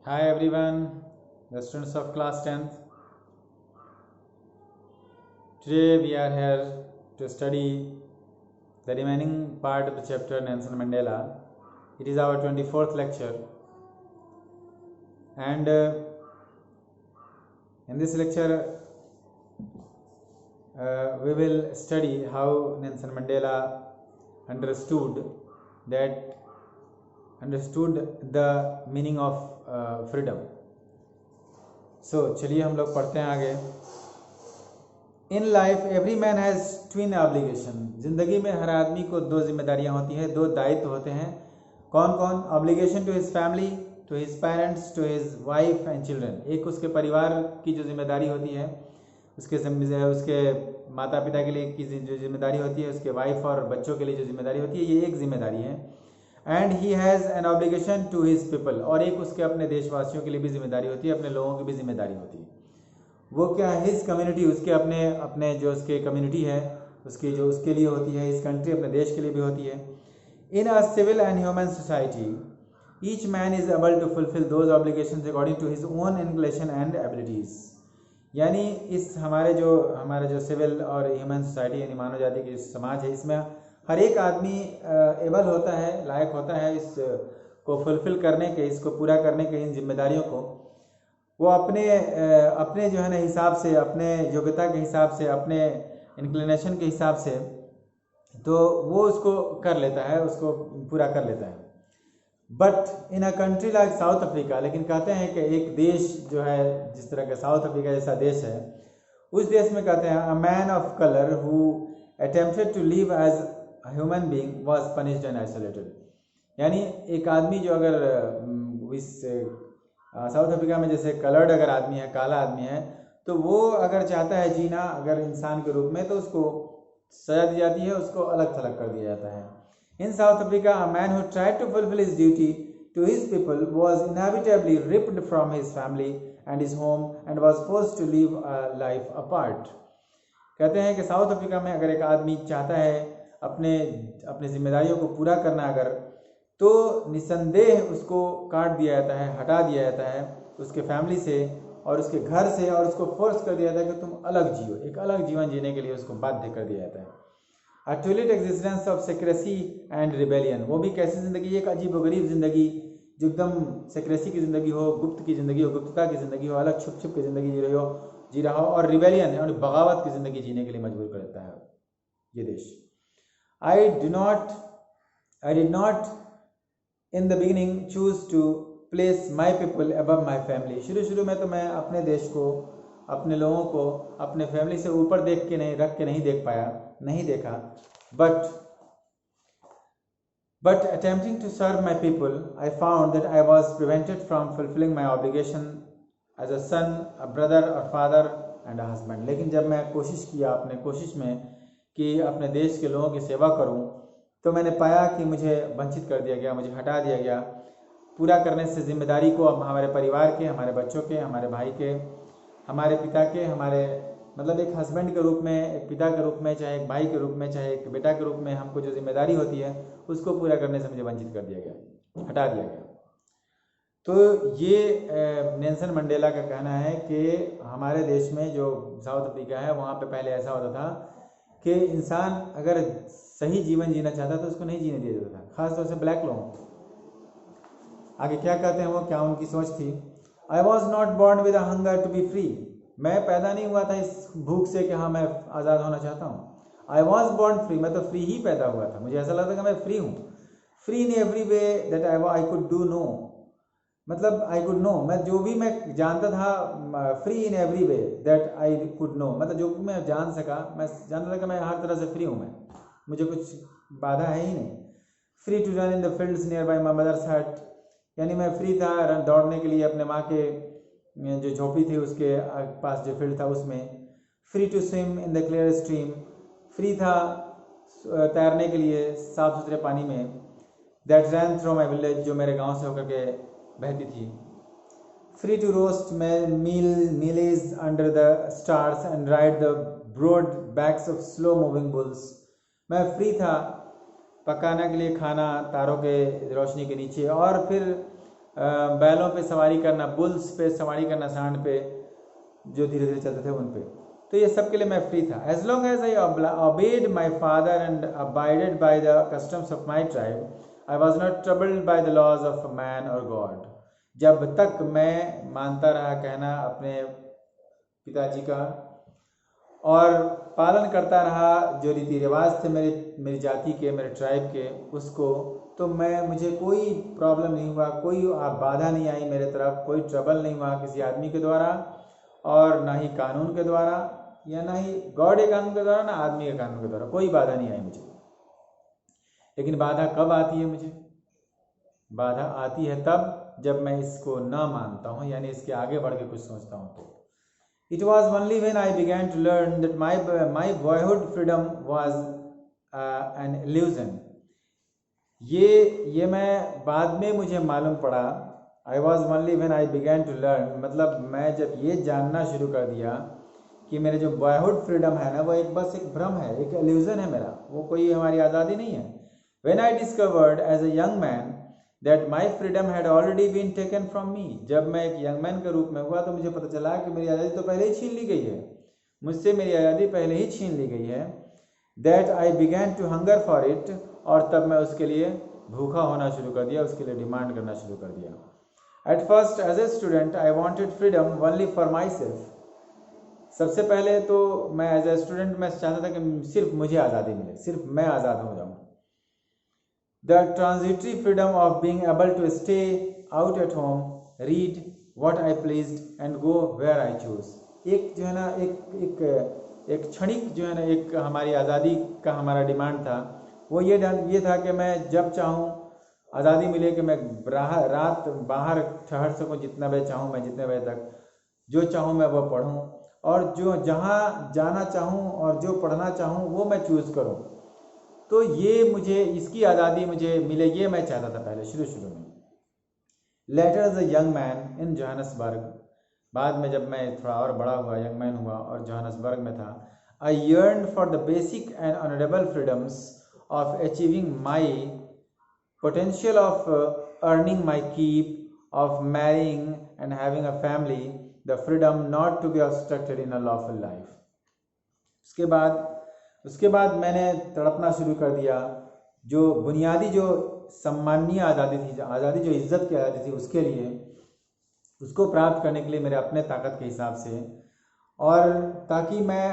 Hi everyone, the students of class 10th. Today we are here to study the remaining part of the chapter Nelson Mandela. It is our 24th lecture, and in this lecture we will study how Nelson Mandela understood the meaning of freedom. So चलिए हम लोग पढ़ते हैं आगे. In life every man has twin obligation. जिंदगी में हर आदमी को दो जिम्मेदारियां होती हैं, दो दायित्व होते हैं. कौन कौन? Obligation to his family, to his parents, to his wife and children. एक उसके परिवार की जो जिम्मेदारी होती है, उसके माता पिता के लिए की जो जिम्मेदारी होती है, उसके वाइफ और बच्चों के लिए जो जिम्मेदारी होती है, ये एक जिम्मेदारी है. And he has an obligation to his people. और एक उसके अपने देशवासियों के लिए भी जिम्मेदारी होती है, अपने लोगों की भी जिम्मेदारी होती है. वो क्या है? हिज कम्युनिटी, उसके अपने जो उसके कम्युनिटी है उसकी जो उसके लिए होती है. हिज कंट्री, अपने देश के लिए भी होती है. In a civil and human society each man is able to fulfil those obligations according to his own inclination and abilities. यानी इस हमारा जो सिविल और ह्यूमन सोसाइटी यानी मानव जाति की समाज है, इसमें हर एक आदमी एबल होता है, लायक होता है इस को फुलफिल करने के, इसको पूरा करने के, इन जिम्मेदारियों को वो अपने जो है ना हिसाब से, अपने योग्यता के हिसाब से, अपने इंक्लिनेशन के हिसाब से, तो वो उसको कर लेता है, उसको पूरा कर लेता है. But in a country like south Africa, लेकिन कहते हैं कि एक देश जो है जिस तरह का साउथ अफ्रीका जैसा देश है, उस देश में कहते हैं a man of colour who attempted to live as human being was punished and isolated. यानी एक आदमी जो अगर इस साउथ अफ्रीका में जैसे कलर्ड अगर आदमी है, काला आदमी है, तो वो अगर चाहता है जीना अगर इंसान के रूप में, तो उसको सजा दी जाती है, उसको अलग थलग कर दिया जाता है. In South Africa a man who tried to fulfil his duty to his people was inevitably ripped from his family and his home and was forced to live a life apart. कहते हैं कि south Africa में अगर एक आदमी चाहता है अपने जिम्मेदारियों को पूरा करना अगर, तो निसंदेह उसको काट दिया जाता है, हटा दिया जाता है उसके फैमिली से और उसके घर से, और उसको फोर्स कर दिया जाता है कि तुम अलग जियो, एक अलग जीवन जीने के लिए उसको बाध्य कर दिया जाता है. A twilight existence of secrecy and rebellion. वो भी कैसी ज़िंदगी? एक अजीब व गरीब ज़िंदगी, जो एकदम सेक्रेसी की ज़िंदगी हो, गुप्त की ज़िंदगी हो, गुप्तता की ज़िंदगी हो, अलग छुप छुप की ज़िंदगी जी रहा हो, और रिबेलियन और बगावत की ज़िंदगी जीने के लिए मजबूर कर देता है ये देश. I did not in the beginning choose to place my people above my family. शुरू में तो मैं अपने देश को, अपने लोगों को अपने फैमिली से ऊपर रख के नहीं देखा. But attempting to serve my people I found that I was prevented from fulfilling my obligation as a son, a brother, a father and a husband. लेकिन जब मैं अपने कोशिश में कि अपने देश के लोगों की सेवा करूं, तो मैंने पाया कि मुझे वंचित कर दिया गया, मुझे हटा दिया गया पूरा करने से जिम्मेदारी को. अब हमारे परिवार के, हमारे बच्चों के, हमारे भाई के, हमारे पिता के, मतलब एक हस्बैंड के रूप में, एक पिता के रूप में, चाहे एक भाई के रूप में, चाहे एक बेटा के रूप में, हमको जो जिम्मेदारी होती है उसको पूरा करने से मुझे वंचित कर दिया गया, हटा दिया गया. तो ये नेल्सन मंडेला का कहना है कि हमारे देश में जो साउथ अफ्रीका है, वहाँ पे पहले ऐसा होता था कि इंसान अगर सही जीवन जीना चाहता तो उसको नहीं जीने दिया जाता था, खासतौर से ब्लैक लोगों को. आगे क्या कहते हैं वो, क्या उनकी सोच थी? I was not born with a hunger to be free. मैं पैदा नहीं हुआ था इस भूख से कि हाँ मैं आज़ाद होना चाहता हूँ. आई वॉज बॉर्न फ्री, मैं तो फ्री ही पैदा हुआ था. मुझे ऐसा लगता कि मैं फ्री हूँ. Free in every way that I could do know. मतलब आई कुड नो, मैं जो भी मैं जानता था, free in every way that I could know, मतलब जो भी मैं जान सका, मैं जानता था कि मैं हर तरह से फ्री हूँ, मुझे कुछ बाधा है ही नहीं. Free to run in the fields near by my mother's hut. यानी मैं फ्री था दौड़ने के लिए अपने माँ के जो झोपड़ी थी उसके पास जो फील्ड था उसमें. Free to swim in the clear stream. Free था तैरने के लिए साफ सुथरे पानी में. That ran through my village, जो मेरे गाँव से होकर के बहती थी. Free to roast mealies under the stars and ride the broad backs of slow moving bulls. मैं फ्री था पकाने के लिए खाना तारों के रोशनी के नीचे, और फिर बैलों पे सवारी करना, बुल्स पे सवारी करना, सांड पे जो धीरे धीरे चलते थे उन पे। तो ये सब के लिए मैं फ्री था। As long as I obeyed my father and abided by the customs of my tribe, I was not troubled by the laws of man or God. जब तक मैं मानता रहा कहना अपने पिताजी का और पालन करता रहा जो रीति रिवाज थे मेरी जाति के, मेरे ट्राइब के, उसको, तो मुझे कोई प्रॉब्लम नहीं हुआ, कोई बाधा नहीं आई मेरे तरफ, कोई ट्रबल नहीं हुआ किसी आदमी के द्वारा, और ना ही कानून के द्वारा, या ना ही गॉड के कानून के द्वारा, ना आदमी के कानून के द्वारा, कोई बाधा नहीं आई मुझे। लेकिन बाधा कब आती है मुझे? बाधा आती है तब जब मैं इसको ना मानता हूँ, यानी इसके आगे बढ़ के कुछ सोचता हूँ। तो It was only when I began to learn that my boyhood freedom was an illusion. ये मैं बाद में मुझे मालूम पड़ा। I was only when I began to learn, मतलब मैं जब ये जानना शुरू कर दिया कि मेरे जो बॉयहुड फ्रीडम है ना, वो बस एक भ्रम है, एक इल्यूजन है मेरा, वो कोई हमारी आज़ादी नहीं है। When I discovered as a young man that my freedom had already been taken from me, जब मैं एक यंग मैन के रूप में हुआ तो मुझे पता चला कि मेरी आज़ादी तो पहले ही छीन ली गई है, मुझसे मेरी आज़ादी पहले ही छीन ली गई है। That I began to hunger for it, और तब मैं उसके लिए भूखा होना शुरू कर दिया, उसके लिए डिमांड करना शुरू कर दिया। At first as a student I wanted freedom only for myself. सबसे पहले तो मैं एज ए स्टूडेंट मैं चाहता था कि सिर्फ मुझे आज़ादी मिले, सिर्फ मैं आज़ाद हो जाऊँ। The transitory freedom of being able to stay out at home, read what I pleased and go where I chose. एक जो है ना एक क्षणिक जो है ना एक हमारी आज़ादी का हमारा डिमांड था, वो ये था कि मैं जब चाहूँ आज़ादी मिले कि मैं रात बाहर ठहर सकूँ, जितना बजे चाहूँ मैं, जितने बजे तक जो चाहूँ मैं वो पढ़ूँ, और जो जहाँ जाना चाहूँ और जो पढ़ना चाहूँ वो मैं चूज़ करूँ। तो ये मुझे, इसकी आज़ादी मुझे मिले, ये मैं चाहता था पहले शुरू में। Later as a young man in Johannesburg, बाद में जब मैं थोड़ा और बड़ा हुआ, यंग मैन हुआ और जोहान्सबर्ग में था, I yearn for the basic and honourable freedoms of achieving my potential, of earning my keep, of marrying and having a family, the freedom not to be obstructed in a lawful life. उसके बाद मैंने तड़पना शुरू कर दिया जो बुनियादी, जो सम्माननीय आज़ादी थी, आज़ादी जो इज्जत की आज़ादी थी, उसके लिए, उसको प्राप्त करने के लिए मेरे अपने ताकत के हिसाब से, और ताकि मैं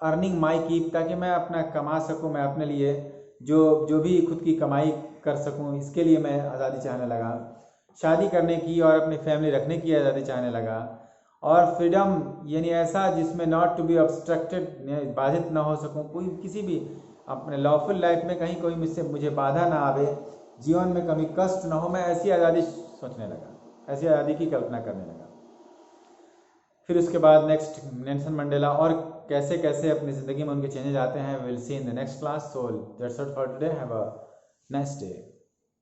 अर्निंग माई कीप, ताकि मैं अपना कमा सकूं, मैं अपने लिए जो भी खुद की कमाई कर सकूं, इसके लिए मैं आज़ादी चाहने लगा। शादी करने की और अपनी फैमिली रखने की आज़ादी चाहने लगा, और फ्रीडम यानी ऐसा जिसमें नॉट टू बी ऑब्स्ट्रक्टेड, बाधित ना हो सकूं, कोई किसी भी अपने लॉफुल लाइफ में कहीं कोई मुझे बाधा ना आवे, जीवन में कभी कष्ट ना हो, मैं ऐसी आज़ादी सोचने लगा, ऐसी आज़ादी की कल्पना करने लगा। फिर उसके बाद नेक्स्ट नेल्सन मंडेला और कैसे कैसे अपनी ज़िंदगी में उनके चेंजेस आते हैं, will see in the next class. So that's all for today, have a nice day.